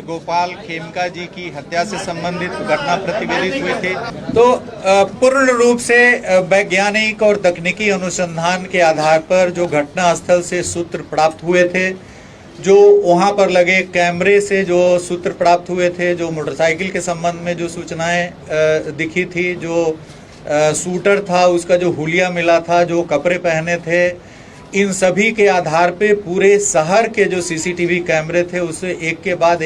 गोपाल खेमका जी की हत्या से संबंधित घटना प्रतिवेदित हुए थे। तो पूर्ण रूप से वैज्ञानिक और तकनीकी अनुसंधान के आधार पर जो घटना स्थल से सूत्र प्राप्त हुए थे, जो वहां पर लगे कैमरे से जो सूत्र प्राप्त हुए थे, जो मोटरसाइकिल के संबंध में जो सूचनाएं दिखी थी, जो शूटर था उसका जो हुलिया मिला था, जो कपड़े पहने थे, इन सभी के आधार पे पूरे शहर के जो सीसीटीवी कैमरे थे उसे एक के बाद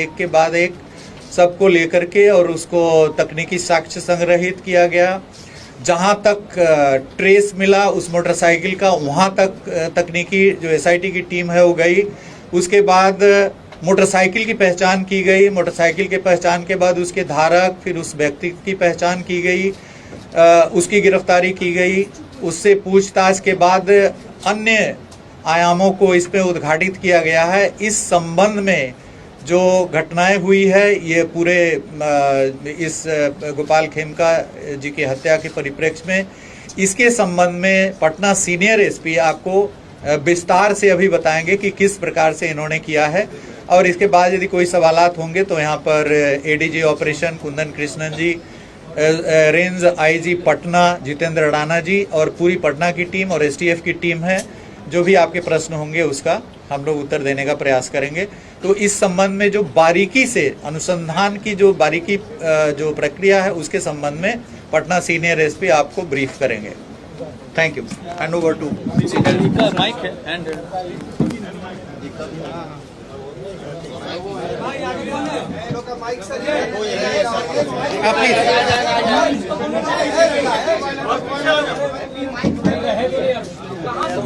एक सबको लेकर के और उसको तकनीकी साक्ष्य संग्रहित किया गया। जहां तक ट्रेस मिला उस मोटरसाइकिल का, वहां तक तकनीकी जो एसआईटी की टीम है वो गई। उसके बाद मोटरसाइकिल की पहचान की गई। मोटरसाइकिल के पहचान के बाद उसके धारक, फिर उस व्यक्ति की पहचान की गई, उसकी गिरफ्तारी की गई। उससे पूछताछ के बाद अन्य आयामों को इस पे उद्घाटित किया गया है। इस संबंध में जो घटनाएं हुई है, ये पूरे इस गोपाल खेमका जी की हत्या के परिप्रेक्ष्य में, इसके संबंध में पटना सीनियर एसपी आपको विस्तार से अभी बताएंगे कि किस प्रकार से इन्होंने किया है। और इसके बाद यदि कोई सवालात होंगे तो यहाँ पर एडीजी ऑपरेशन कुंदन कृष्णन जी, range IG Patna Jitendra Adana जी और पूरी पटना की टीम और एसटीएफ की टीम है। जो भी आपके प्रश्न होंगे उसका हम लोग उत्तर देने का प्रयास करेंगे। तो इस संबंध में जो बारीकी से अनुसंधान की जो बारीकी जो प्रक्रिया है उसके संबंध में पटना सीनियर एसपी आपको ब्रीफ करेंगे। Thank you. Hand over to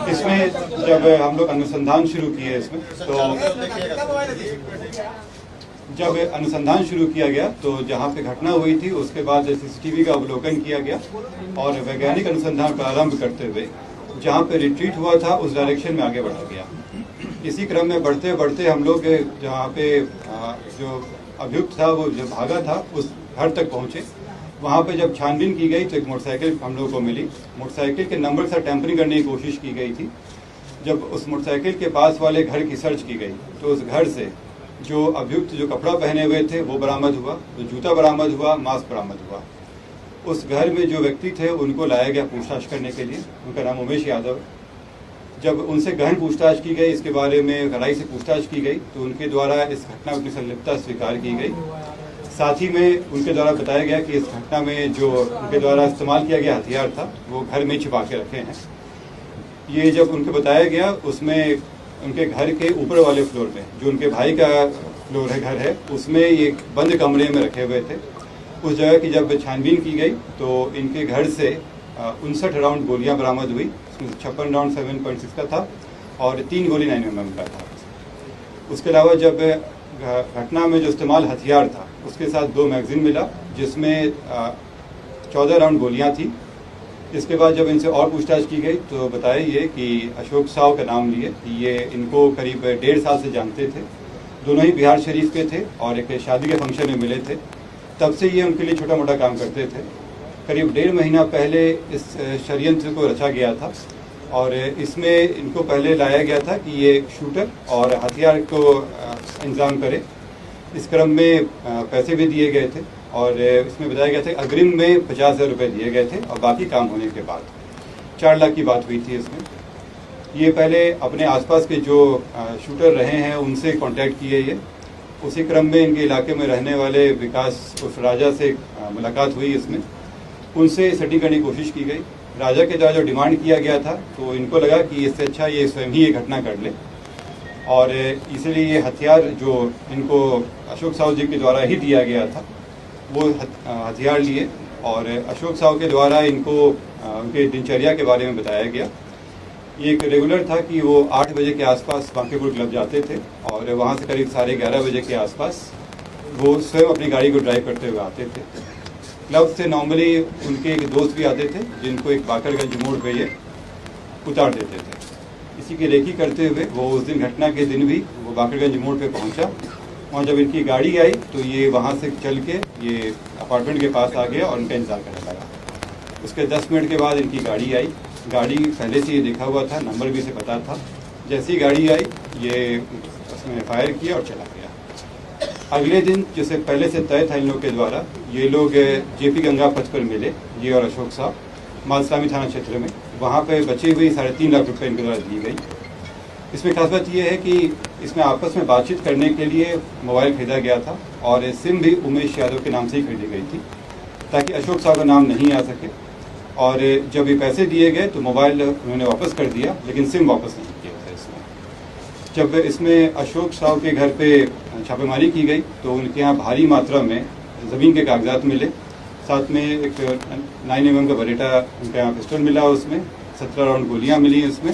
इसमें जब हम लोग अनुसंधान शुरू किए इसमें, तो जब अनुसंधान शुरू किया गया तो जहाँ पे घटना हुई थी उसके बाद सीसीटीवी का अवलोकन किया गया और वैज्ञानिक अनुसंधान प्रारंभ करते हुए जहाँ पे रिट्रीट हुआ था उस डायरेक्शन में आगे बढ़ा गया। इसी क्रम में बढ़ते बढ़ते हम लोग जहाँ पे जो अभियुक्त था वो जो भागा था उस घर तक पहुँचे। वहाँ पे जब छानबीन की गई तो एक मोटरसाइकिल हम लोगों को मिली। मोटरसाइकिल के नंबर से टैंपरिंग करने की कोशिश की गई थी। जब उस मोटरसाइकिल के पास वाले घर की सर्च की गई तो उस घर से जो अभियुक्त जो कपड़ा पहने हुए थे वो बरामद हुआ, जो जूता बरामद हुआ, मास्क बरामद हुआ। उस घर में जो व्यक्ति थे उनको लाया गया पूछताछ करने के लिए। उनका नाम उमेश यादव। जब उनसे गहन पूछताछ की गई, इसके बारे में गहराई से पूछताछ की गई तो उनके द्वारा इस घटना की संलिप्तता स्वीकार की गई। साथ ही में उनके द्वारा बताया गया कि इस घटना में जो उनके द्वारा इस्तेमाल किया गया हथियार था वो घर में छिपा के रखे हैं। ये जब उनको बताया गया उसमें उनके घर के ऊपर वाले फ्लोर में, जो उनके भाई का फ्लोर है, घर है, उसमें ये बंद कमरे में रखे हुए थे। उस जगह की जब छानबीन की गई तो इनके घर से 59 राउंड गोलियां बरामद हुई। उसमें 56 राउंड 7.6 का था और 3 गोली 9mm का था। उसके अलावा जब घटना में जो इस्तेमाल हथियार था उसके साथ 2 मैगजीन मिला जिसमें 14 राउंड गोलियां थी। इसके बाद जब इनसे और पूछताछ की गई तो बताया ये कि अशोक साव का नाम लिए, ये इनको करीब 1.5 साल से जानते थे। दोनों ही बिहार शरीफ के थे और एक शादी के फंक्शन में मिले थे। तब से ये उनके लिए छोटा मोटा काम करते थे। करीब 1.5 महीना पहले इस षड्यंत्र को रचा गया था और इसमें इनको पहले लाया गया था कि ये शूटर और हथियार को इंतजाम करे। इस क्रम में पैसे भी दिए गए थे और इसमें बताया गया था कि अग्रिम में 50,000 रुपये दिए गए थे और बाकी काम होने के बाद 4 लाख की बात हुई थी। इसमें ये पहले अपने आसपास के जो शूटर रहे हैं उनसे कांटेक्ट किए ये। उसी क्रम में इनके इलाके में रहने वाले विकास उस राजा से मुलाकात हुई। इसमें उनसे सेटिंग करने की कोशिश की गई। राजा के द्वारा जो डिमांड किया गया था तो इनको लगा कि इससे अच्छा ये स्वयं ही ये घटना कर ले और इसलिए ये हथियार जो इनको अशोक साहू जी के द्वारा ही दिया गया था वो हथियार लिए और अशोक साहू के द्वारा इनको उनके दिनचर्या के बारे में बताया गया। ये एक रेगुलर था कि वो 8 बजे के आसपास बांकीपुर क्लब जाते थे और वहाँ से करीब 11:30 बजे के आसपास वो स्वयं अपनी गाड़ी को ड्राइव करते हुए आते थे। क्लब से नॉर्मली उनके एक दोस्त भी आते थे जिनको एक बाकरगंज मोड़ पे ये उतार देते थे। इसी की रेकी करते हुए वो उस दिन घटना के दिन भी वो बाकरगंज मोड़ पे पहुंचा। वहाँ जब इनकी गाड़ी आई तो ये वहाँ से चल के ये अपार्टमेंट के पास आ गया और उनका इंतजार करने लगा। उसके 10 मिनट के बाद इनकी गाड़ी आई। गाड़ी पहले से ये देखा हुआ था, नंबर भी से पता था। जैसी गाड़ी आई ये उसमें फायर किया और चला गया। अगले दिन, जैसे पहले से तय था इन लोग के द्वारा, ये लोग जेपी गंगा पथ पर मिले, ये और अशोक साहब, मालसामी थाना क्षेत्र में। वहाँ पे बची हुई 3.5 लाख रुपए इनके द्वारा दी गई। इसमें खास बात यह है कि इसमें आपस में बातचीत करने के लिए मोबाइल खरीदा गया था और सिम भी उमेश यादव के नाम से ही खरीदी गई थी, ताकि अशोक साहब का नाम नहीं आ सके। और जब ये पैसे दिए गए तो मोबाइल उन्होंने वापस कर दिया, लेकिन सिम वापस नहीं किया था इसमें। जब इसमें अशोक साहब के घर पे छापेमारी की गई तो उनके यहाँ भारी मात्रा में ज़मीन के कागजात मिले, साथ में एक 9mm का बरेटा उनके यहाँ पिस्टल मिला, उसमें 17 राउंड गोलियाँ मिली इसमें।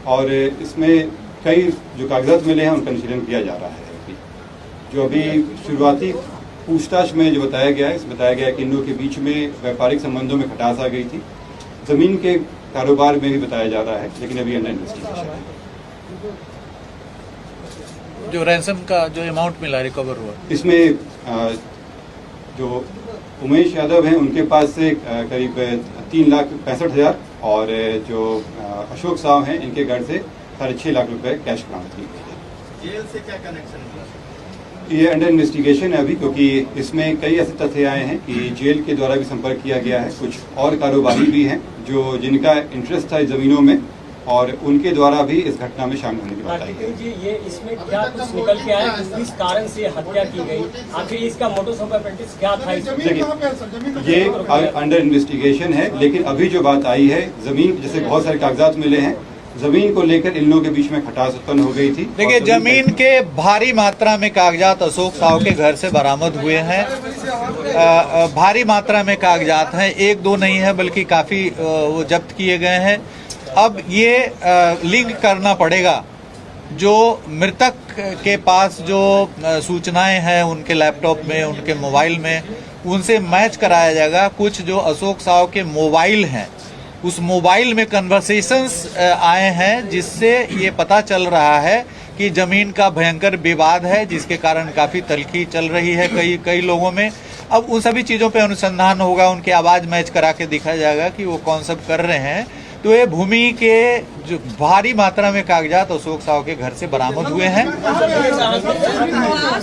और इसमें कई जो कागजात मिले हैं उनका अनुशीलन किया जा रहा है अभी। जो अभी शुरुआती पूछताछ में जो बताया गया है, इसमें बताया गया है कि इन लोगों के बीच में व्यापारिक संबंधों में खटास आ गई थी। ज़मीन के कारोबार में भी बताया जा रहा है, लेकिन अभी अंडर इन्वेस्टिगेशन है। जो रैंसम का जो अमाउंट मिला रिकवर हुआ, इसमें जो उमेश यादव हैं उनके पास से करीब 3,65,000 और जो अशोक साहब हैं इनके घर से 6.5 लाख रुपए कैश बरामद की गई है। जेल से क्या कनेक्शन हुआ? ये अंडर इन्वेस्टिगेशन है अभी, क्योंकि इसमें कई ऐसे तथ्य आए हैं कि जेल के द्वारा भी संपर्क किया गया है। कुछ और कारोबारी भी हैं जो जिनका इंटरेस्ट था ज़मीनों में, और उनके द्वारा भी इस घटना में शामिल होने की बात आई है। जी, ये इसमें क्या कुछ निकल के आया, किस कारण से हत्या की गई, आखिर इसका मोटोस ऑपरेंडी क्या था? देखिए, ये अंडर इन्वेस्टिगेशन है, लेकिन अभी जो बात आई है, जमीन जैसे बहुत सारे कागजात मिले हैं, जमीन को लेकर इन लोगों के बीच में खटास उत्पन्न हो गई थी। देखिए, जमीन के भारी मात्रा में कागजात अशोक साहब के घर से बरामद हुए हैं। भारी मात्रा में कागजात हैं, 1-2 नहीं है बल्कि काफी वो जब्त किए गए हैं। अब ये लिंक करना पड़ेगा, जो मृतक के पास जो सूचनाएं हैं उनके लैपटॉप में, उनके मोबाइल में, उनसे मैच कराया जाएगा। कुछ जो अशोक साहब के मोबाइल हैं, उस मोबाइल में कन्वर्सेशंस आए हैं, जिससे ये पता चल रहा है कि जमीन का भयंकर विवाद है, जिसके कारण काफी तल्खी चल रही है कई लोगों में। अब उन सभी चीजों पे अनुसंधान होगा, उनकी आवाज मैच करा के दिखा जाएगा कि वो कौन सब कर रहे हैं। तो ये भूमि के जो भारी मात्रा में कागजात अशोक साहब के घर से बरामद हुए हैं,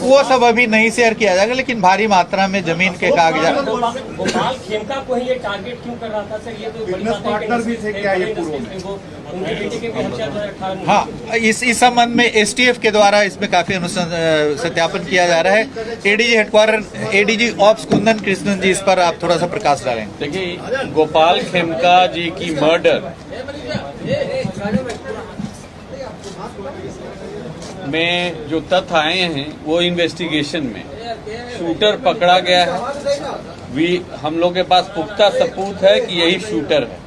वो सब अभी नहीं शेयर किया जाएगा, लेकिन भारी मात्रा में जमीन के कागजात। गोपाल खेमका को ही ये टारगेट क्यों कर रहा था सर? ये तो बिजनेस पार्टनर भी थे क्या ये पूर्व? उनके बेटे के भी हत्या 2018 में। हाँ, इस संबंध में एसटीएफ के द्वारा इसमें काफी सत्यापन किया जा रहा है। ADG headquarter, ADG ops Kundan Krishnan ji, इस पर आप थोड़ा सा प्रकाश डालेंगे। देखिए, गोपाल खेमका जी की मर्डर में जो तथ्य आए हैं वो इन्वेस्टिगेशन में शूटर पकड़ा गया है। हम लोग के पास पुख्ता सबूत है कि यही शूटर है।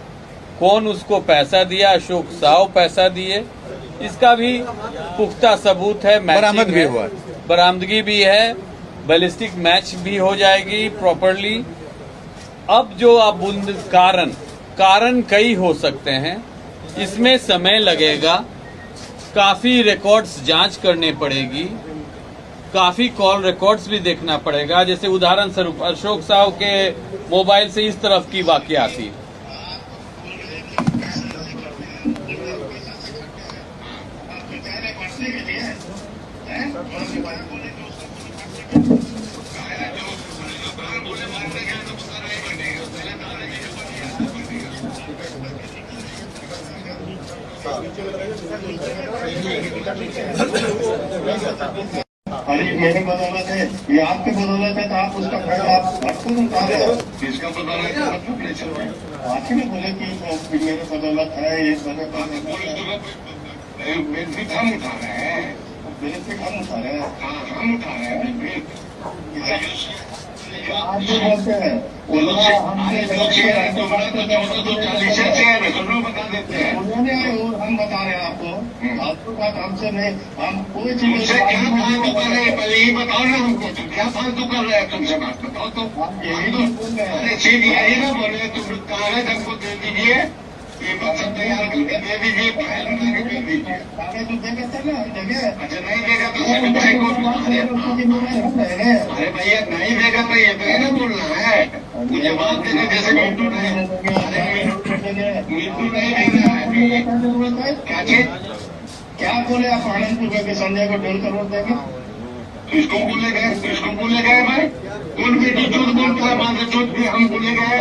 कौन उसको पैसा दिया, अशोक साहब पैसा दिए, इसका भी पुख्ता सबूत है। बरामद भी हुआ, बरामदगी भी है, बैलिस्टिक मैच भी हो जाएगी प्रॉपरली। अब जो अब कारण कई हो सकते हैं, इसमें समय लगेगा, काफी रिकॉर्ड्स जांच करनी पड़ेगी, काफी कॉल रिकॉर्ड्स भी देखना पड़ेगा। जैसे उदाहरण स्वरूप अशोक साहब के मोबाइल से इस तरफ की वाकया थी। अरे मेरी बदौलत है, ये आपकी बदौलत है, तो आप उसका खैर आप खुद उठा रहे हो। इसका बदौलत है, आप ही बोले कि मेरी बदौलत है, ये बदौलत हम उठा रहे हैं, बेनिफिट हम उठा रहे हैं, हम उठा रहे हैं। आप जो बोलते हैं उन्होंने हम बता रहे हैं आपको बात हमसे नहीं, हम कोई चीज पहले ये बताओ ना हमको, तुम क्या फालतू कर रहे हैं? तुमसे बात बताओ तो अरे चीज यही ना बोले, तुम कागज हमको दे दीजिए, ये मतलब तैयार करके दे दीजिए, फाइल बना के दे दीजिए। कागज तो देगा ना जगह, अच्छा नहीं देगा तो अरे भैया नहीं देगा तो ये तो है ना बोलना है, जवाब देने जैसे मिट्टू नहीं देना है। क्या चीज क्या बोले आप? आनंदपुर के संजय को 1.5 करोड़ देंगे, किसको बोले गए भाई? कौन बेटी झूठ बोलता है? मां से झूठ भी हम बोले गए?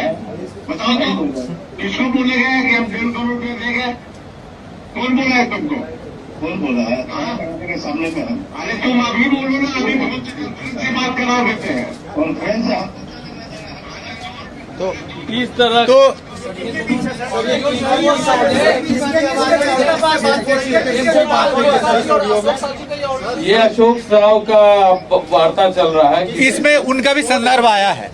बताओ तो, किसको बोले गए कि हम 1.5 करोड़ रुपए देंगे? कौन बोला है तुमको? कौन बोला है? के सामने में हम। अरे तुम अभी बोलो ना, अभी बहुत से बात करा देते हैं। कॉन्फ्रेंस तो इस तरह तो ये अशोक साव का वार्ता चल रहा है। इसमें उनका भी संदर्भ आया है,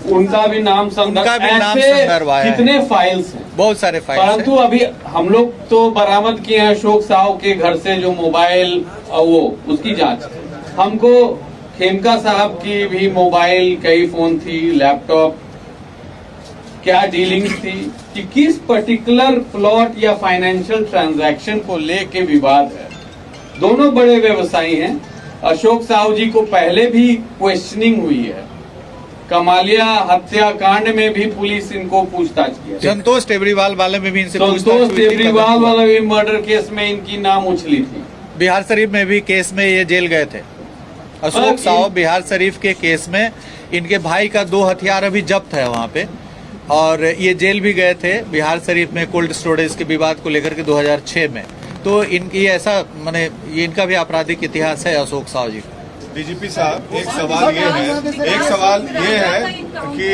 उनका भी नाम संदर्भ, उनका भी नाम ऐसे संदर्भ आया है। कितने फाइल्स हैं, बहुत सारे फाइल परंतु अभी हम लोग तो बरामद किए हैं अशोक साव के घर से जो मोबाइल वो उसकी जांच। हमको खेमका साहब की भी मोबाइल, कई फोन थी, लैपटॉप, क्या डीलिंग्स थी कि किस पर्टिकुलर प्लॉट या फाइनेंशियल ट्रांजैक्शन को लेके विवाद है। दोनों बड़े व्यवसायी हैं। अशोक साव जी को पहले भी क्वेश्चनिंग हुई है, कमालिया हत्याकांड में भी पुलिस इनको पूछताछ की है। संतोष टेबरीवाल वाले में भी इनसे संतोष पूछताछ हुई थी। टेबरीवाल वाला भी मर्डर केस में इनकी नाम उछली थी। बिहार शरीफ में भी केस में ये जेल गए थे। अशोक साव बिहार शरीफ के केस में इनके भाई का 2 हथियार अभी जब्त है वहाँ पे, और ये जेल भी गए थे बिहार शरीफ में कोल्ड स्टोरेज के विवाद को लेकर के 2006 में। तो इनकी ऐसा माने ये इनका भी आपराधिक इतिहास है अशोक साव जी का। डीजीपी साहब, एक सवाल ये है कि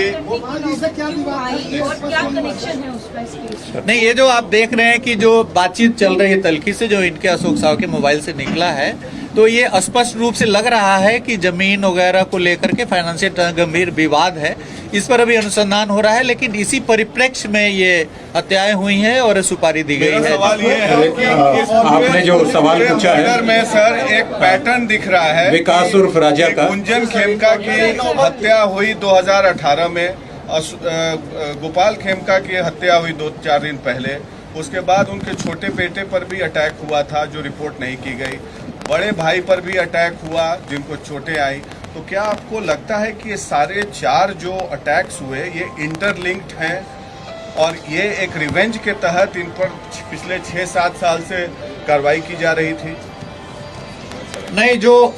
क्या कनेक्शन है उसका इस केस से? नहीं, ये जो आप देख रहे हैं कि जो बातचीत चल रही है तल्खी से जो इनके अशोक साव के मोबाइल से निकला है, तो ये स्पष्ट रूप से लग रहा है कि जमीन वगैरह को लेकर के फाइनेंशियल गंभीर विवाद है। इस पर अभी अनुसंधान हो रहा है, लेकिन इसी परिप्रेक्ष्य में ये हत्याएं हुई हैं और सुपारी दी गई है। सवाल ये है कि आपने जो सवाल पूछा है में सर एक पैटर्न दिख रहा है। विकास उर्फ राजा का। गुंजन खेमका की हत्या हुई 2018 में, गोपाल खेमका की हत्या हुई 2-4 दिन पहले। उसके बाद उनके छोटे बेटे पर भी अटैक हुआ था जो रिपोर्ट नहीं की गई। बड़े भाई पर भी अटैक हुआ जिनको चोटें आई। तो क्या आपको लगता है कि ये सारे 4 जो अटैक्स हुए ये इंटरलिंक्ड हैं और ये एक रिवेंज के तहत इन पर पिछले 6-7 साल से कार्रवाई की जा रही थी? नहीं, जो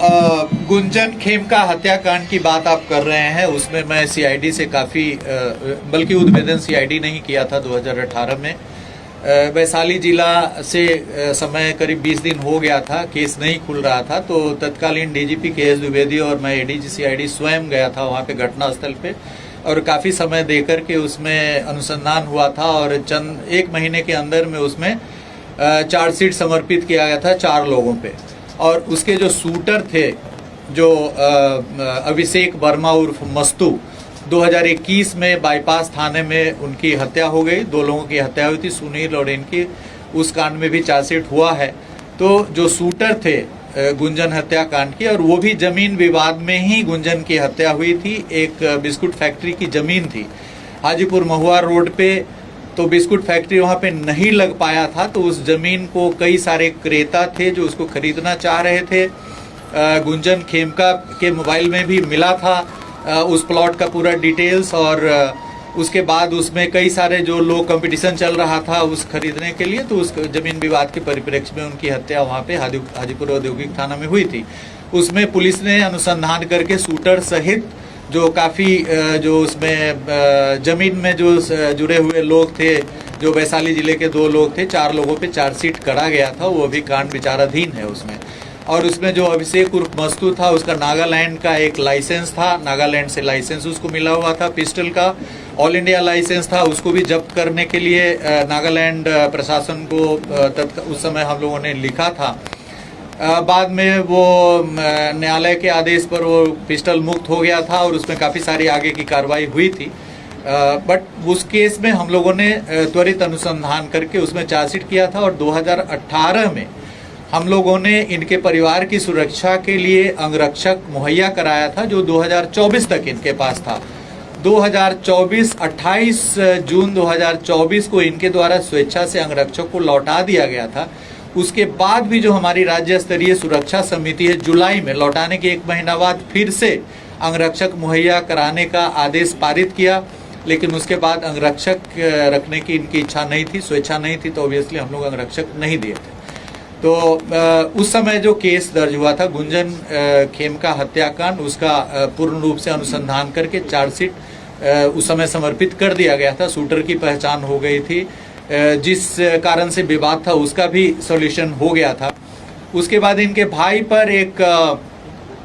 गुंजन खेमका हत्याकांड की बात आप कर रहे हैं उसमें मैं सीआईडी से काफी बल्कि उद्भेदन सीआईडी नहीं किया था 2018 में। वैशाली जिला से समय करीब 20 दिन हो गया था, केस नहीं खुल रहा था, तो तत्कालीन डीजीपी के.एस. द्विवेदी और मैं एडीजी सीआईडी स्वयं गया था वहां पे घटनास्थल पे, और काफी समय देकर के उसमें अनुसंधान हुआ था और चंद 1 महीने के अंदर में उसमें चार्जशीट समर्पित किया गया था 4 लोगों पे। और उसके जो शूटर थे, जो अभिषेक वर्मा उर्फ मस्तू, 2021 में बाईपास थाने में उनकी हत्या हो गई। 2 लोगों की हत्या हुई थी, सुनील और इनकी। उस कांड में भी चार्जशीट हुआ है। तो जो शूटर थे गुंजन हत्याकांड की, और वो भी जमीन विवाद में ही गुंजन की हत्या हुई थी। एक बिस्कुट फैक्ट्री की जमीन थी हाजीपुर महुआ रोड पे, तो बिस्कुट फैक्ट्री वहां पे नहीं लग पाया था, तो उस जमीन को कई सारे क्रेता थे जो उसको खरीदना चाह रहे थे। गुंजन खेमका के मोबाइल में भी मिला था उस प्लॉट का पूरा डिटेल्स, और उसके बाद उसमें कई सारे जो लोग कंपटीशन चल रहा था उस खरीदने के लिए, तो उस जमीन विवाद के परिप्रेक्ष्य में उनकी हत्या वहां पे हाजीपुर औद्योगिक थाना में हुई थी। उसमें पुलिस ने अनुसंधान करके शूटर सहित जो काफी जो उसमें जमीन में जो जुड़े हुए लोग थे, जो वैशाली जिले के 2 लोग थे, 4 लोगों पे चार्जशीट करा गया था। वो भी कांड विचाराधीन है उसमें। और उसमें जो अभिषेक उर्फ मस्तू था, उसका नागालैंड का एक लाइसेंस था, नागालैंड से लाइसेंस उसको मिला हुआ था पिस्टल का। ऑल इंडिया लाइसेंस था, उसको भी जब्त करने के लिए नागालैंड प्रशासन को उस समय हम लोगों ने लिखा था। बाद में वो न्यायालय के आदेश पर वो पिस्टल मुक्त हो गया था और उसमें काफ़ी सारी आगे की कार्रवाई हुई थी। बट उस केस में हम लोगों ने त्वरित अनुसंधान करके उसमें चार्जशीट किया था, और 2018 में हम लोगों ने इनके परिवार की सुरक्षा के लिए अंगरक्षक मुहैया कराया था, जो 2024 तक इनके पास था। 28 जून 2024 को इनके द्वारा स्वेच्छा से अंगरक्षक को लौटा दिया गया था। उसके बाद भी जो हमारी राज्य स्तरीय सुरक्षा समिति है, जुलाई में लौटाने के 1 महीना बाद फिर से अंगरक्षक मुहैया कराने का आदेश पारित किया, लेकिन उसके बाद अंगरक्षक रखने की इनकी इच्छा नहीं थी, स्वेच्छा नहीं थी, तो ऑब्वियसली हम लोग अंगरक्षक नहीं दिए थे। तो उस समय जो केस दर्ज हुआ था गुंजन खेमका हत्याकांड, उसका पूर्ण रूप से अनुसंधान करके चार्जशीट उस समय समर्पित कर दिया गया था। शूटर की पहचान हो गई थी, जिस कारण से विवाद था उसका भी सॉल्यूशन हो गया था। उसके बाद इनके भाई पर एक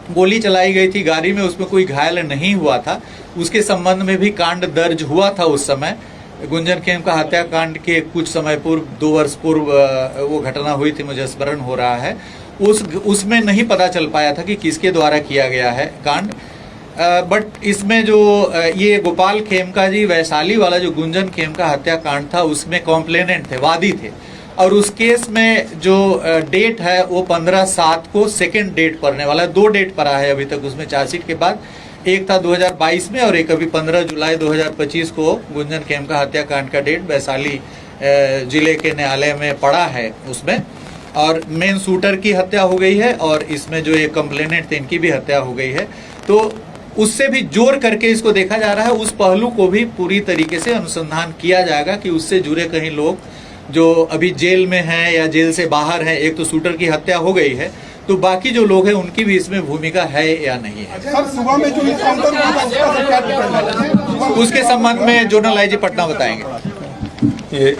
गोली चलाई गई थी गाड़ी में, उसमें कोई घायल नहीं हुआ था। उसके संबंध में भी कांड दर्ज हुआ था उस समय। गुंजन खेमका हत्याकांड के कुछ समय पूर्व, 2 वर्ष पूर्व वो घटना हुई थी, मुझे स्मरण हो रहा है। उसमें नहीं पता चल पाया था कि किसके द्वारा किया गया है कांड। बट इसमें जो ये गोपाल खेमका जी वैशाली वाला जो गुंजन खेमका हत्याकांड था, उसमें कॉम्प्लेनेंट थे, वादी थे। और उस केस में जो डेट है वो 15/7 को सेकेंड डेट पड़ने वाला है। 2 डेट पड़ा है अभी तक उसमें चार्जशीट के बाद। एक था 2022 में और एक अभी 15 जुलाई 2025 को गुंजन खेमका हत्याकांड का डेट वैशाली जिले के न्यायालय में पड़ा है उसमें। और मेन शूटर की हत्या हो गई है और इसमें जो ये कंप्लेनेंट थे इनकी भी हत्या हो गई है। तो उससे भी जोड़ करके इसको देखा जा रहा है। उस पहलू को भी पूरी तरीके से अनुसंधान किया जाएगा कि उससे जुड़े कहीं लोग जो अभी जेल में हैं या जेल से बाहर हैं। एक तो शूटर की हत्या हो गई है, तो बाकी जो लोग हैं उनकी भी इसमें भूमिका है या नहीं है। सुबह में जो उसके संबंध में जोनल आईजी पटना बताएंगे।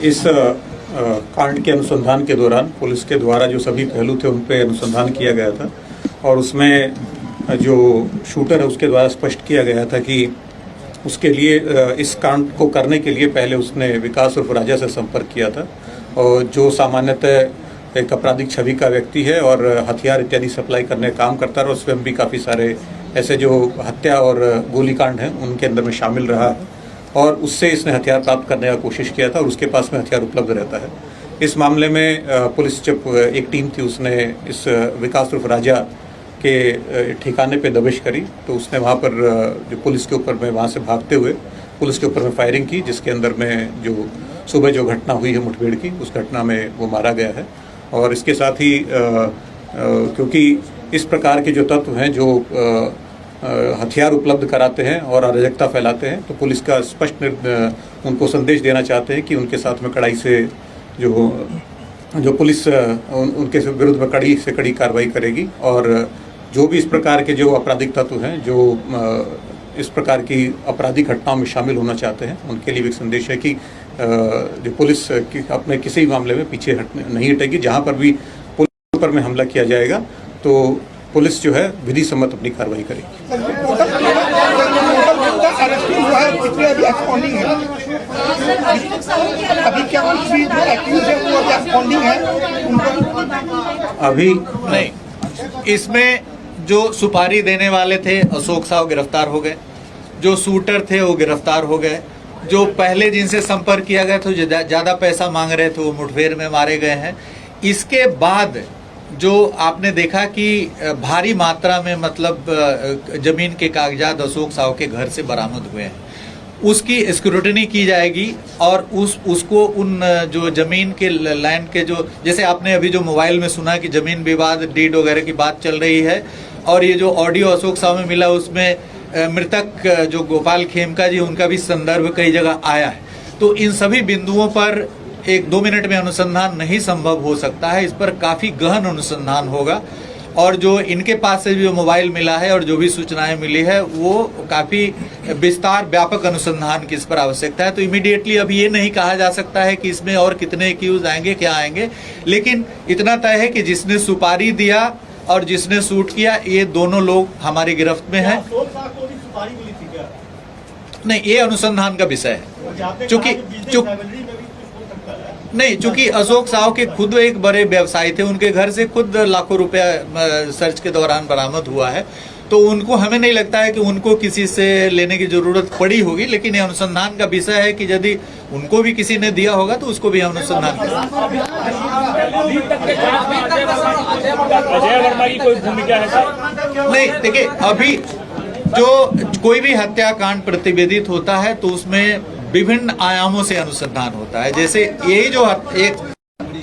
इस कांड के अनुसंधान के दौरान पुलिस के द्वारा जो सभी पहलू थे उन पे अनुसंधान किया गया था और उसमें जो शूटर है उसके द्वारा स्पष्ट किया गया था कि उसके लिए इस कांड को करने के लिए पहले उसने विकास उर्फ राजा से संपर्क किया था, और जो सामान्यतः एक आपराधिक छवि का व्यक्ति है और हथियार इत्यादि सप्लाई करने का काम करता है और स्वयं भी काफ़ी सारे ऐसे जो हत्या और गोलीकांड हैं उनके अंदर में शामिल रहा है और उससे इसने हथियार प्राप्त करने का कोशिश किया था और उसके पास में हथियार उपलब्ध रहता है। इस मामले में पुलिस जब एक टीम थी उसने इस विकास उर्फ राजा के ठिकाने पे दबिश करी, तो उसने वहाँ पर जो पुलिस के ऊपर में वहाँ से भागते हुए पुलिस के ऊपर में फायरिंग की, जिसके अंदर में जो सुबह जो घटना हुई है मुठभेड़ की, उस घटना में वो मारा गया है। और इसके साथ ही क्योंकि इस प्रकार के जो तत्व हैं जो हथियार उपलब्ध कराते हैं और अराजकता फैलाते हैं, तो पुलिस का स्पष्ट उनको संदेश देना चाहते हैं कि उनके साथ में कड़ाई से जो पुलिस उनके विरुद्ध में कड़ी से कड़ी कार्रवाई करेगी और जो भी इस प्रकार के जो आपराधिक तत्व हैं जो इस प्रकार की आपराधिक घटनाओं में शामिल होना चाहते हैं, उनके लिए भी एक संदेश है कि जो पुलिस अपने किसी भी मामले में पीछे नहीं हटेगी। जहां पर भी पुलिस पर में हमला किया जाएगा तो पुलिस जो है विधि सम्मत अपनी कार्रवाई करेगी। अभी नहीं, इसमें जो सुपारी देने वाले थे अशोक साहु गिरफ्तार हो गए, जो शूटर थे वो गिरफ्तार हो गए, जो पहले जिनसे संपर्क किया गया था ज्यादा पैसा मांग रहे थे वो मुठभेड़ में मारे गए हैं। इसके बाद जो आपने देखा कि भारी मात्रा में मतलब जमीन के कागजात अशोक साहु के घर से बरामद हुए हैं, उसकी स्क्रूटनी की जाएगी और उसको उन जो जमीन के लैंड के जो, जैसे आपने अभी जो मोबाइल में सुना कि जमीन विवाद डीड वगैरह की बात चल रही है, और ये जो ऑडियो अशोक साहु में मिला उसमें मृतक जो गोपाल खेमका जी उनका भी संदर्भ कई जगह आया है। तो इन सभी बिंदुओं पर 1-2 मिनट में अनुसंधान नहीं संभव हो सकता है, इस पर काफी गहन अनुसंधान होगा। और जो इनके पास से जो मोबाइल मिला है और जो भी सूचनाएं मिली है वो काफी विस्तार व्यापक अनुसंधान की इस पर आवश्यकता है। तो इमीडिएटली अभी ये नहीं कहा जा सकता है कि इसमें और कितने एक्यूज आएंगे क्या आएंगे, लेकिन इतना तय है कि जिसने सुपारी दिया और जिसने शूट किया ये दोनों लोग हमारी गिरफ्त में हैं। नहीं, ये अनुसंधान का विषय है, चूंकि अशोक साहु के खुद एक बड़े व्यवसायी थे, उनके घर से खुद लाखों रुपया सर्च के दौरान बरामद हुआ है, तो उनको हमें नहीं लगता है कि उनको किसी से लेने की जरूरत पड़ी होगी। लेकिन ये अनुसंधान का विषय है कि यदि उनको भी किसी ने दिया होगा तो उसको भी अनुसंधान करेंगे। अजय वर्मा की कोई भूमिका है सर? नहीं, देखिए अभी जो कोई भी हत्याकांड प्रतिवेदित होता है तो उसमें विभिन्न आयामों से अनुसंधान होता है। जैसे यही जो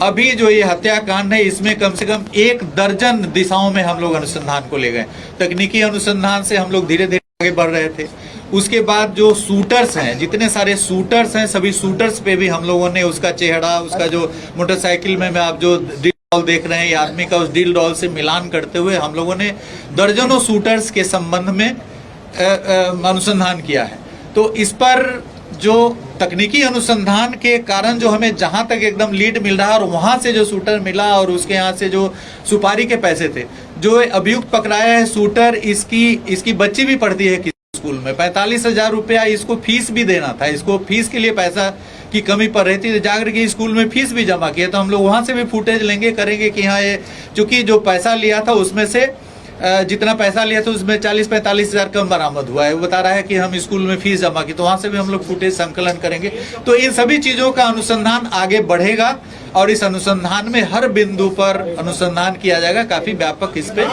अभी जो ये हत्याकांड है इसमें कम से कम 1 दर्जन दिशाओं में हम लोग अनुसंधान को ले गए। तकनीकी अनुसंधान से हम लोग धीरे धीरे आगे बढ़ रहे थे। उसके बाद जो शूटर्स हैं, जितने सारे शूटर्स हैं, सभी शूटर्स पे भी हम लोगों ने उसका चेहरा, उसका जो मोटरसाइकिल में आप जो देख रहे हैं, ये आदमी का उस डील डॉल से मिलान करते हुए हम लोगों ने दर्जनों शूटर्स के संबंध में अनुसंधान किया है। तो इस पर जो तकनीकी अनुसंधान के कारण जो हमें जहां तक एकदम लीड मिल रहा है और वहां से जो शूटर मिला और उसके यहाँ से जो सुपारी के पैसे थे, जो अभियुक्त पकड़ाया है शूटर, इसकी बच्ची भी पढ़ती है स्कूल में, 45,000 रुपया इसको फीस भी देना था, इसको फीस के लिए पैसा की कमी पड़ रही थी, तो जाकर के स्कूल में फीस भी जमा किया। तो हम लोग वहां से भी फुटेज लेंगे, करेंगे कि हाँ ये चूंकि जो पैसा लिया था उसमें से जितना पैसा लिया था उसमें 40-45 हजार कम बरामद हुआ है। वो बता रहा है कि हम स्कूल में फीस जमा की, तो वहां से भी हम लोग फुटेज संकलन करेंगे। तो इन सभी चीजों का अनुसंधान आगे बढ़ेगा और इस अनुसंधान में हर बिंदु पर अनुसंधान किया जाएगा, काफी व्यापक इस पे।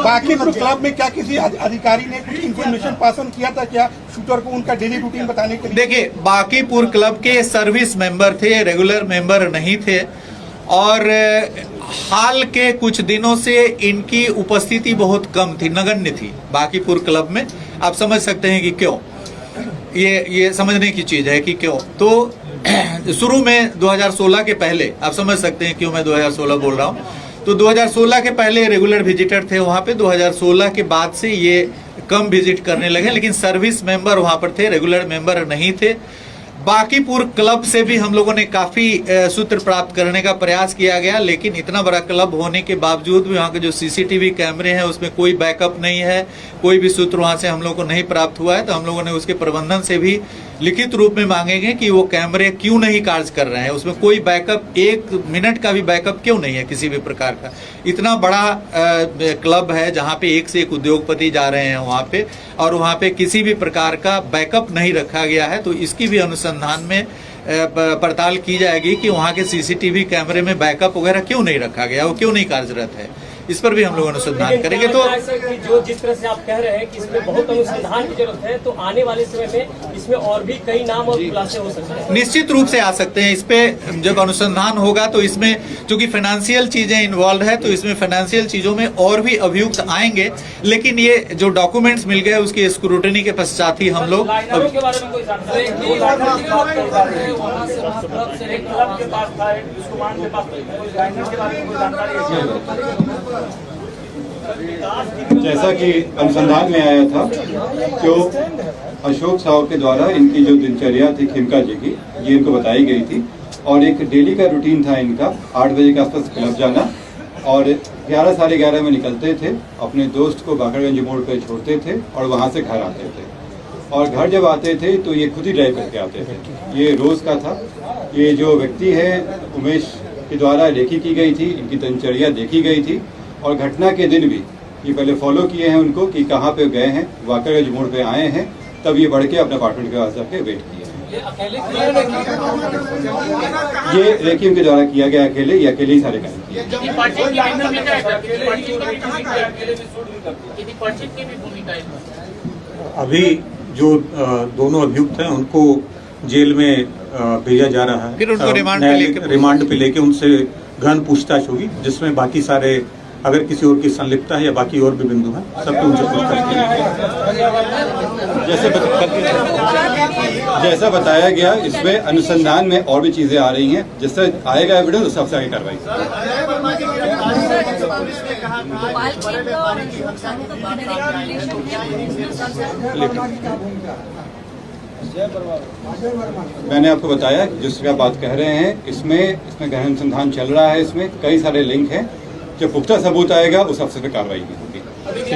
बाकीपुर क्लब में क्या किसी अधिकारी ने कुछ इन्फॉर्मेशन पास ऑन किया था क्या शूटर को, उनका डेली रूटीन बताने के लिए? देखिए, बाकीपुर क्लब के सर्विस मेंबर थे, रेगुलर मेंबर नहीं थे, और हाल के कुछ दिनों से इनकी उपस्थिति बहुत कम थी, नगण्य थी बाकीपुर क्लब में। आप समझ सकते हैं कि क्यों, ये समझने की चीज है कि क्यों। तो शुरू में 2016 के पहले आप समझ सकते हैं क्यों मैं 2016 बोल रहा हूं। तो 2016 के पहले रेगुलर विजिटर थे वहां पे, 2016 के बाद से ये कम विजिट करने लगे, लेकिन सर्विस मेंबर वहां पर थे, रेगुलर मेंबर नहीं थे। बाकीपुर क्लब से भी हम लोगों ने काफी सूत्र प्राप्त करने का प्रयास किया गया, लेकिन इतना बड़ा क्लब होने के बावजूद भी वहाँ के जो सीसीटीवी कैमरे हैं उसमें कोई बैकअप नहीं है, कोई भी सूत्र वहां से हम लोगों को नहीं प्राप्त हुआ है। तो हम लोगों ने उसके प्रबंधन से भी लिखित रूप में मांगेंगे कि वो कैमरे क्यों नहीं कार्य कर रहे हैं, उसमें कोई बैकअप, 1 मिनट का भी बैकअप क्यों नहीं है किसी भी प्रकार का। इतना बड़ा क्लब है जहाँ पे एक से एक उद्योगपति जा रहे हैं वहाँ पे, और वहाँ पे किसी भी प्रकार का बैकअप नहीं रखा गया है। तो इसकी भी अनुसंधान में पड़ताल की जाएगी कि वहाँ के सीसीटीवी कैमरे में बैकअप वगैरह क्यों नहीं रखा गया, वो क्यों नहीं कार्यरत है, इस पर भी हम लोग अनुसंधान करेंगे। तो जो जिस तरह से आप कह रहे हैं कि इसमें बहुत अनुसंधान की जरूरत है, तो आने वाले समय में इसमें और भी कई नाम और खुलासे हो सकते हैं। निश्चित रूप से आ सकते हैं। इस पे जब अनुसंधान होगा तो इसमें चूंकि फाइनेंशियल चीजें इन्वॉल्व है, तो इसमें फाइनेंशियल चीजों में और भी अभियुक्त आएंगे, लेकिन ये जो डॉक्यूमेंट्स मिल गए उसकी स्क्रूटनी के पश्चात ही हम लोग जैसा कि अनुसंधान में आया था, जो अशोक साहू के द्वारा इनकी जो दिनचर्या थी खिमका जी की, ये इनको बताई गई थी, और एक डेली का रूटीन था इनका 8 बजे के आसपास क्लब जाना, और 11 साढ़े 11 में निकलते थे, अपने दोस्त को बाकरगंज मोड़ पे छोड़ते थे और वहाँ से घर आते थे। और घर जब आते थे तो ये खुद ही ड्राइव करके आते थे, ये रोज का था। ये जो व्यक्ति है उमेश के द्वारा रेकी की गई थी, इनकी दिनचर्या देखी गई थी, और घटना के दिन भी ये पहले फॉलो किए हैं उनको कि कहाँ पे गए हैं, बाकरगंज मोड़ पे आए हैं, तब ये बढ़ के अपने अपार्टमेंट के पास जाके वेट किए हैं। ये रेकी उनके द्वारा किया गया अकेले, ये अकेले ही सारे काम किए। अभी जो दोनों अभियुक्त हैं उनको जेल में भेजा जा रहा है, फिर उनको रिमांड पे लेके उनसे गहन पूछताछ होगी, जिसमें बाकी सारे अगर किसी और की संलिप्तता है या बाकी और भी बिंदु हैं सबके उनसे पूछताछ की जैसा बताया गया, इसमें अनुसंधान में और भी चीजें आ रही हैं, जिससे आएगा एविडेंस उस सबसे आगे कार्रवाई। मैंने आपको बताया जिसका बात कह रहे हैं, इसमें गहन अनुसंधान चल रहा है, इसमें कई सारे लिंक हैं। जब पुख्ता सबूत आएगा उस अफसर पर कार्रवाई भी होगी। जैसे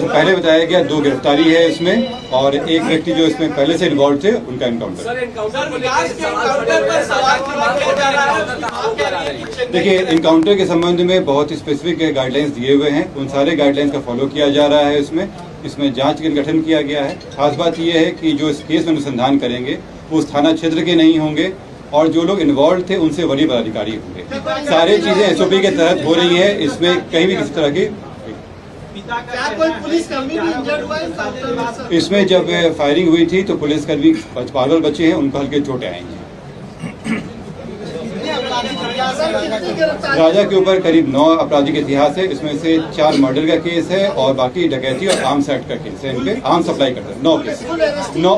पहले बताया गया 2 गिरफ्तारी है इसमें, और एक व्यक्ति जो इसमें पहले से इन्वॉल्व थे उनका एनकाउंटर। देखिए, एनकाउंटर के संबंध में बहुत स्पेसिफिक गाइडलाइंस दिए हुए हैं, उन सारे गाइडलाइंस का फॉलो किया जा रहा है। इसमें जांच का गठन किया गया है। खास बात यह है कि जो इस केस में अनुसंधान करेंगे वो उस थाना क्षेत्र के नहीं होंगे, और जो लोग इन्वॉल्व थे उनसे वरीय पदाधिकारी होंगे। सारी चीजें एसओपी के तहत हो रही है, इसमें कहीं भी किसी तरह की इसमें जब फायरिंग हुई थी तो पुलिसकर्मी पागल बच्चे हैं, उनको हल्के चोटें आई हैं। राजा के ऊपर करीब 9 आपराधिक इतिहास है, इसमें से 4 मर्डर का केस है और बाकी डकैती और आर्म्स एक्ट का केस है। इनके आर्म्स सप्लाई करते हैं 9 केस, 9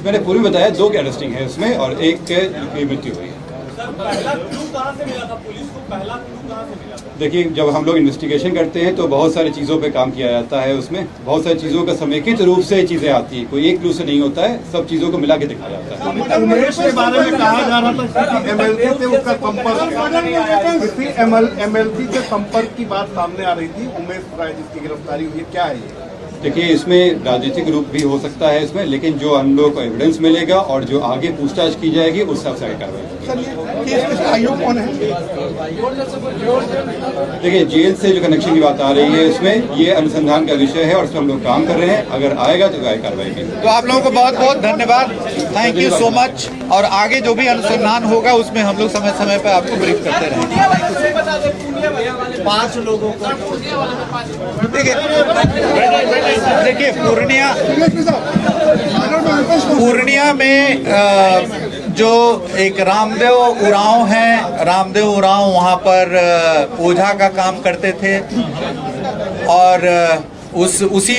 मैंने पूरी बताया, 2 की अरेस्टिंग है उसमें और 1 की मृत्यु हुई है। पहला क्लू कहां से मिला था पुलिस को? पहला क्लू कहां से मिला था? देखिए, जब हम लोग इन्वेस्टिगेशन करते हैं तो बहुत सारी चीज़ों पे काम किया जाता है, उसमें बहुत सारी चीज़ों का समेकित रूप से चीज़ें आती हैं, कोई एक क्लू से नहीं होता है, सब चीज़ों को मिला के दिखाया जाता है। उमेश के बारे में कहा जा रहा था कि MLC से उसका संपर्क, MLC से संपर्क की बात सामने आ रही थी। उमेश राय जिसकी गिरफ्तारी हुई है, क्या है ये? देखिए, इसमें राजनीतिक रूप भी हो सकता है इसमें, लेकिन जो हम लोग को एविडेंस मिलेगा और जो आगे पूछताछ की जाएगी उस हिसाब से आगे कार्रवाई होगी। सर, ये केस में आयोग कौन है? देखिए, जेल से जो कनेक्शन की बात आ रही है इसमें, ये अनुसंधान का विषय है और इस पर हम लोग काम कर रहे हैं। अगर आएगा तो आगे कार्रवाई की। तो आप लोगों को बहुत बहुत धन्यवाद, थैंक यू सो मच। और आगे जो भी अनुसंधान होगा उसमें हम लोग समय समय पर आपको ब्रीफ करते रहेंगे। 5 लोगों को देखिए, पूर्णिया में जो एक रामदेव उरांव हैं, रामदेव उरांव वहाँ पर ओझा का काम करते थे और उसी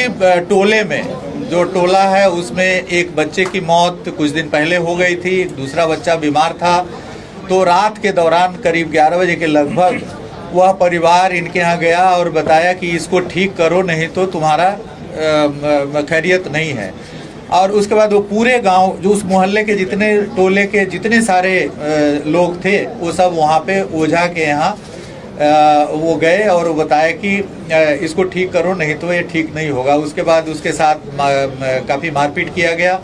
टोले में, जो टोला है उसमें एक बच्चे की मौत कुछ दिन पहले हो गई थी, दूसरा बच्चा बीमार था। तो रात के दौरान करीब 11 बजे के लगभग वह परिवार इनके यहाँ गया और बताया कि इसको ठीक करो, नहीं तो तुम्हारा खैरियत नहीं है। और उसके बाद वो पूरे गांव, जो उस मोहल्ले के जितने टोले के जितने सारे लोग थे, वो सब वहाँ पे ओझा के यहाँ वो गए और वो बताया कि इसको ठीक करो, नहीं तो ये ठीक नहीं होगा। उसके बाद उसके साथ काफ़ी मारपीट किया गया,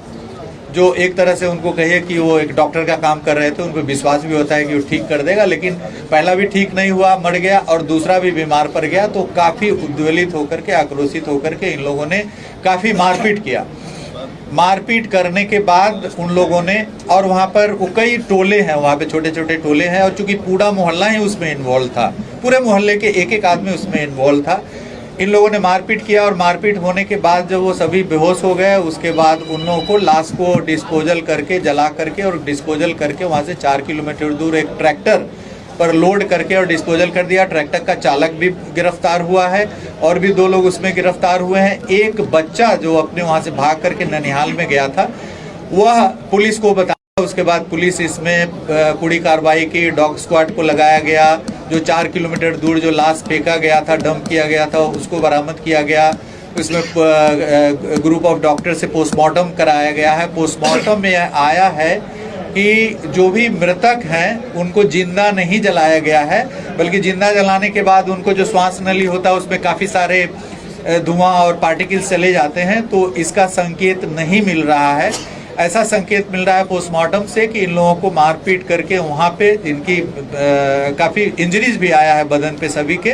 जो एक तरह से उनको कहिए कि वो एक डॉक्टर का काम कर रहे थे, उनको विश्वास भी होता है कि वो ठीक कर देगा, लेकिन पहला भी ठीक नहीं हुआ, मर गया, और दूसरा भी बीमार पड़ गया। तो काफ़ी उद्वेलित होकर के, आक्रोशित होकर के इन लोगों ने काफ़ी मारपीट किया। मारपीट करने के बाद उन लोगों ने, और वहाँ पर वो कई टोले हैं, वहाँ पे छोटे छोटे टोले हैं, और चूंकि पूरा मोहल्ला ही उसमें इन्वॉल्व था, पूरे मोहल्ले के एक एक आदमी उसमें इन्वॉल्व था। इन लोगों ने मारपीट किया और मारपीट होने के बाद जब वो सभी बेहोश हो गए, उसके बाद उन लोगों को लाश को डिस्पोजल करके, जला करके और डिस्पोजल करके वहाँ से 4 किलोमीटर दूर एक ट्रैक्टर पर लोड करके और डिस्पोजल कर दिया। ट्रैक्टर का चालक भी गिरफ्तार हुआ है और भी 2 लोग उसमें गिरफ्तार हुए हैं। एक बच्चा जो अपने वहाँ से भाग करके ननिहाल में गया था, वह पुलिस को बताया। उसके बाद पुलिस इसमें पूरी कार्रवाई की, डॉग स्क्वाड को लगाया गया। जो 4 किलोमीटर दूर जो लाश फेंका गया था, डंप किया गया था, उसको बरामद किया गया। उसमें ग्रुप ऑफ डॉक्टर से पोस्टमार्टम कराया गया है। पोस्टमार्टम में आया है कि जो भी मृतक हैं उनको जिंदा नहीं जलाया गया है, बल्कि जिंदा जलाने के बाद उनको जो श्वास नली होता है उसमें काफ़ी सारे धुआं और पार्टिकल्स चले जाते हैं, तो इसका संकेत नहीं मिल रहा है। ऐसा संकेत मिल रहा है पोस्टमार्टम से कि इन लोगों को मारपीट करके वहाँ पे इनकी काफ़ी इंजरीज भी आया है बदन पे सभी के,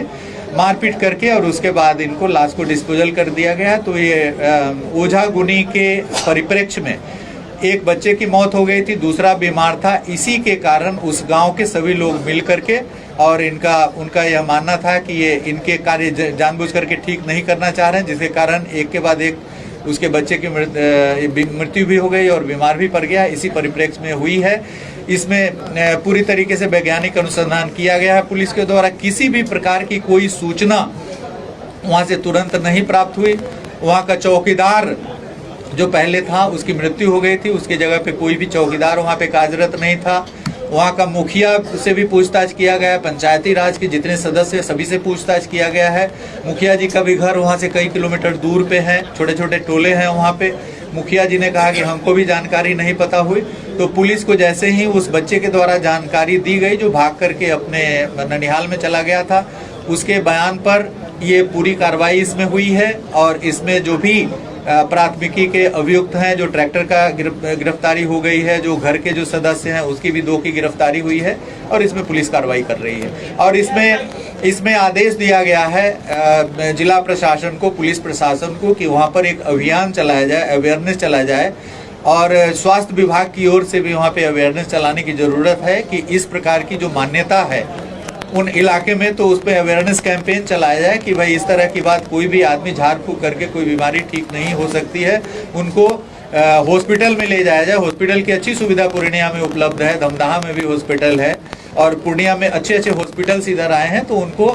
मारपीट करके, और उसके बाद इनको लाश को डिस्पोजल कर दिया गया। तो ये ओझा गुनी के परिप्रेक्ष्य में एक बच्चे की मौत हो गई थी, दूसरा बीमार था। इसी के कारण उस गांव के सभी लोग मिल करके, और उनका यह मानना था कि ये इनके कार्य जानबूझ करके ठीक नहीं करना चाह रहे हैं, जिसके कारण एक के बाद एक उसके बच्चे की मृत्यु भी हो गई और बीमार भी पड़ गया। इसी परिप्रेक्ष्य में हुई है। इसमें पूरी तरीके से वैज्ञानिक अनुसंधान किया गया है पुलिस के द्वारा। किसी भी प्रकार की कोई सूचना वहाँ से तुरंत नहीं प्राप्त हुई। वहाँ का चौकीदार जो पहले था उसकी मृत्यु हो गई थी, उसकी जगह पे कोई भी चौकीदार वहाँ पे कार्यरत नहीं था। वहाँ का मुखिया से भी पूछताछ किया गया है, पंचायती राज के जितने सदस्य सभी से पूछताछ किया गया है। मुखिया जी का भी घर वहाँ से कई किलोमीटर दूर पे है, छोटे छोटे टोले हैं वहाँ पे। मुखिया जी ने कहा कि हमको भी जानकारी नहीं पता हुई। तो पुलिस को जैसे ही उस बच्चे के द्वारा जानकारी दी गई जो भाग करके अपने ननिहाल में चला गया था, उसके बयान पर ये पूरी कार्रवाई इसमें हुई है। और इसमें जो भी प्राथमिकी के अभियुक्त हैं, जो ट्रैक्टर का गिरफ्तारी हो गई है, जो घर के जो सदस्य हैं उसकी भी 2 की गिरफ्तारी हुई है, और इसमें पुलिस कार्रवाई कर रही है। और इसमें आदेश दिया गया है जिला प्रशासन को, पुलिस प्रशासन को, कि वहाँ पर एक अभियान चलाया जाए, अवेयरनेस चलाया जाए, और स्वास्थ्य विभाग की ओर से भी वहाँ पे अवेयरनेस चलाने की ज़रूरत है कि इस प्रकार की जो मान्यता है उन इलाके में, तो उस पर अवेयरनेस कैंपेन चलाया जाए कि भाई इस तरह की बात, कोई भी आदमी झाड़ फूक करके कोई बीमारी ठीक नहीं हो सकती है, उनको हॉस्पिटल में ले जाया जाए। हॉस्पिटल की अच्छी सुविधा पूर्णिया में उपलब्ध है, धमदाहा में भी हॉस्पिटल है, और पूर्णिया में अच्छे अच्छे हॉस्पिटल्स इधर आए हैं। तो उनको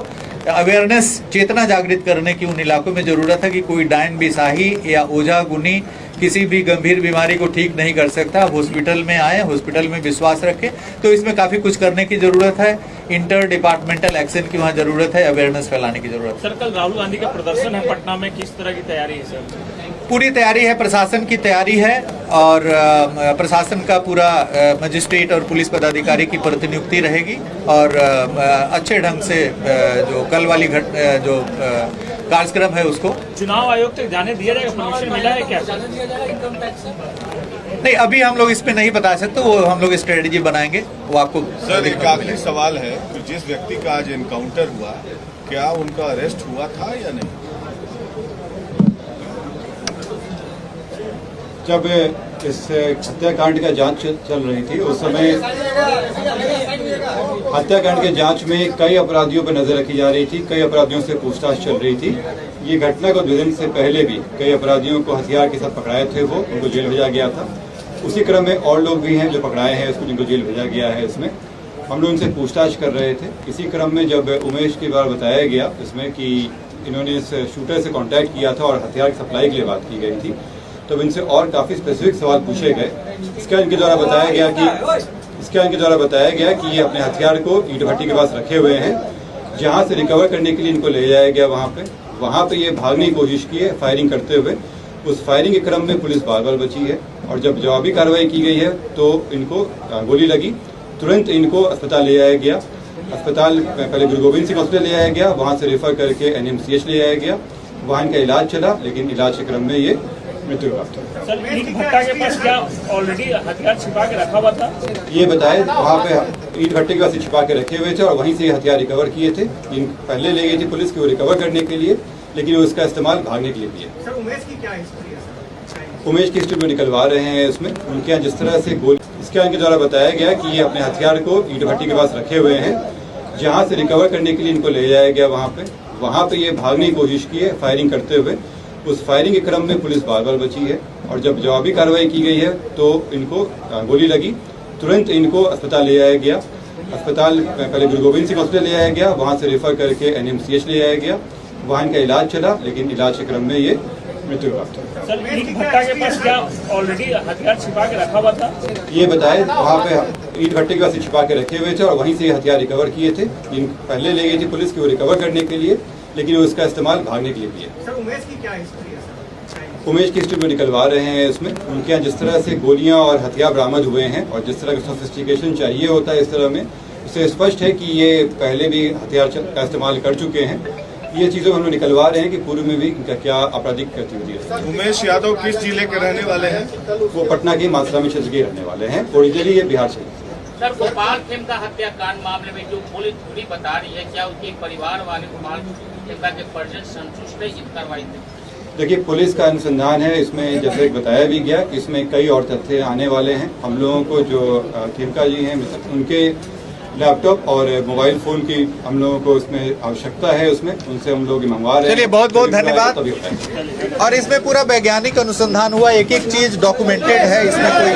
अवेयरनेस, चेतना जागृत करने की उन इलाकों में ज़रूरत है कि कोई डायन बिसाही या ओझा गुनी किसी भी गंभीर बीमारी को ठीक नहीं कर सकता। आप हॉस्पिटल में आए, हॉस्पिटल में विश्वास रखें। तो इसमें काफी कुछ करने की जरूरत है, इंटर डिपार्टमेंटल एक्शन की वहाँ जरूरत है, अवेयरनेस फैलाने की जरूरत है। सर कल राहुल गांधी का प्रदर्शन है पटना में, किस तरह की तैयारी है सर? पूरी तैयारी है, प्रशासन की तैयारी है और प्रशासन का पूरा मजिस्ट्रेट और पुलिस पदाधिकारी की प्रतिनियुक्ति रहेगी और अच्छे ढंग से जो कल वाली जो कार्यक्रम है उसको चुनाव आयोग तक जाने दिया जाएगा, परमिशन मिला है क्या? नहीं, अभी हम लोग इस पे नहीं बता सकते, वो हम लोग स्ट्रेटेजी बनाएंगे, वो आपको। सर एक आखिरी सवाल है कि जिस व्यक्ति का आज एनकाउंटर हुआ, क्या उनका अरेस्ट हुआ था या नहीं? जब इस हत्याकांड का जांच चल रही थी उस समय हत्याकांड के जांच में कई अपराधियों पर नजर रखी जा रही थी, कई अपराधियों से पूछताछ चल रही थी। ये घटना को 2 दिन से पहले भी कई अपराधियों को हथियार के साथ पकड़ाए थे, वो उनको जेल भेजा गया था। उसी क्रम में और लोग भी हैं जो पकड़ाए हैं, उसको जिनको जेल भेजा गया है। इसमें हम लोग उनसे पूछताछ कर रहे थे। इसी क्रम में जब उमेश के बारे बताया गया इसमें कि इन्होंने इस शूटर से कॉन्टैक्ट किया था और हथियार की सप्लाई के लिए बात की गई थी, तब इनसे और काफी स्पेसिफिक सवाल पूछे गए। इसका इनके द्वारा बताया गया कि ये अपने हथियार को ईंट भट्टी के पास रखे हुए हैं, जहां से रिकवर करने के लिए इनको ले जाया गया। वहां पे ये भागने की कोशिश की है फायरिंग करते हुए। उस फायरिंग के क्रम में पुलिस बार बची है और जब जवाबी कार्रवाई की गई है तो इनको गोली लगी। तुरंत इनको अस्पताल ले जाया गया। अस्पताल पहले गुरु गोविंद सिंह हॉस्पिटल ले जाया गया, वहां से रेफर करके NMCH ले जाया गया। वहां इनका इलाज चला, लेकिन इलाज के क्रम में ये मृत्यु प्राप्त हुई। सर ईंट भट्टा के पास क्या ऑलरेडी हथियार छिपा के रखा हुआ था? ये बताए वहाँ पे ईंट भट्टे के पास छिपा के रखे हुए थे और वहीं से ये हथियार रिकवर किए थे। पहले ले गई थी पुलिस को रिकवर करने के लिए, लेकिन वो इसका इस्तेमाल भागने के लिए किया। सर उमेश की क्या हिस्ट्री है? उमेश की हिस्ट्री में निकलवा रहे हैं इसमें। उनके यहाँ जिस तरह से गोली, इसके इनके द्वारा बताया गया कि ये अपने हथियार को ईंट भट्टी के पास रखे हुए हैं, जहाँ से रिकवर करने के लिए इनको ले जाया गया। वहाँ पे ये भागने की कोशिश की है फायरिंग करते हुए। उस फायरिंग के क्रम में पुलिस बार बची है और जब जवाबी कार्रवाई की गई है तो इनको गोली लगी। तुरंत इनको अस्पताल ले जाया गया। अस्पताल पहले गुरु गोविंद सिंह हॉस्पिटल ले जाया गया, वहां से रेफर करके NMCH ले जाया गया। वहां इनका इलाज चला, लेकिन इलाज के क्रम में ये मृत्यु प्राप्त हुई। सर ईंट भट्टा के पास क्या ऑलरेडी हथियार छिपा के रखा हुआ था? ये बताए वहाँ पे ईंट भट्टे के पास छिपा के रखे हुए थे और वहीं से हथियार रिकवर किए थे। पहले ले गई थी पुलिस को रिकवर करने के लिए, लेकिन वो इसका इस्तेमाल भागने के लिए किया। सर उमेश की क्या हिस्ट्री है? उमेश की हिस्ट्री में निकलवा रहे हैं इसमें। उनके यहाँ जिस तरह से गोलियां और हथियार बरामद हुए हैं और जिस तरह का सोफिस्टिकेशन चाहिए होता है इस तरह में, इससे स्पष्ट है कि ये पहले भी हथियार का इस्तेमाल कर चुके हैं। ये चीजों हम लोग निकलवा रहे हैं कि पूर्व में भी इनका क्या आपराधिक गतिविधि है। उमेश यादव किस जिले के रहने वाले हैं? वो पटना के मालसामी क्षेत्र के रहने वाले हैं। ओरिजिनली ये बिहार से। सर गोपाल खेमका हत्याकांड मामले में जो पुलिस पूरी बता रही है, क्या उनके परिवार वाले गोपाल खेमका के परिजन संतुष्ट है इस कार्रवाई से? देखिए, पुलिस का अनुसंधान है इसमें, जैसे बताया भी गया कि इसमें कई और तथ्य आने वाले हैं। हम लोगों को जो खेमका जी हैं उनके लैपटॉप और मोबाइल फोन की हम लोगों को इसमें आवश्यकता है, उसमें उनसे हम लोग मंगवा रहे हैं। चलिए, बहुत बहुत धन्यवाद। और इसमें पूरा वैज्ञानिक अनुसंधान हुआ, एक एक चीज डॉक्यूमेंटेड है इसमें कोई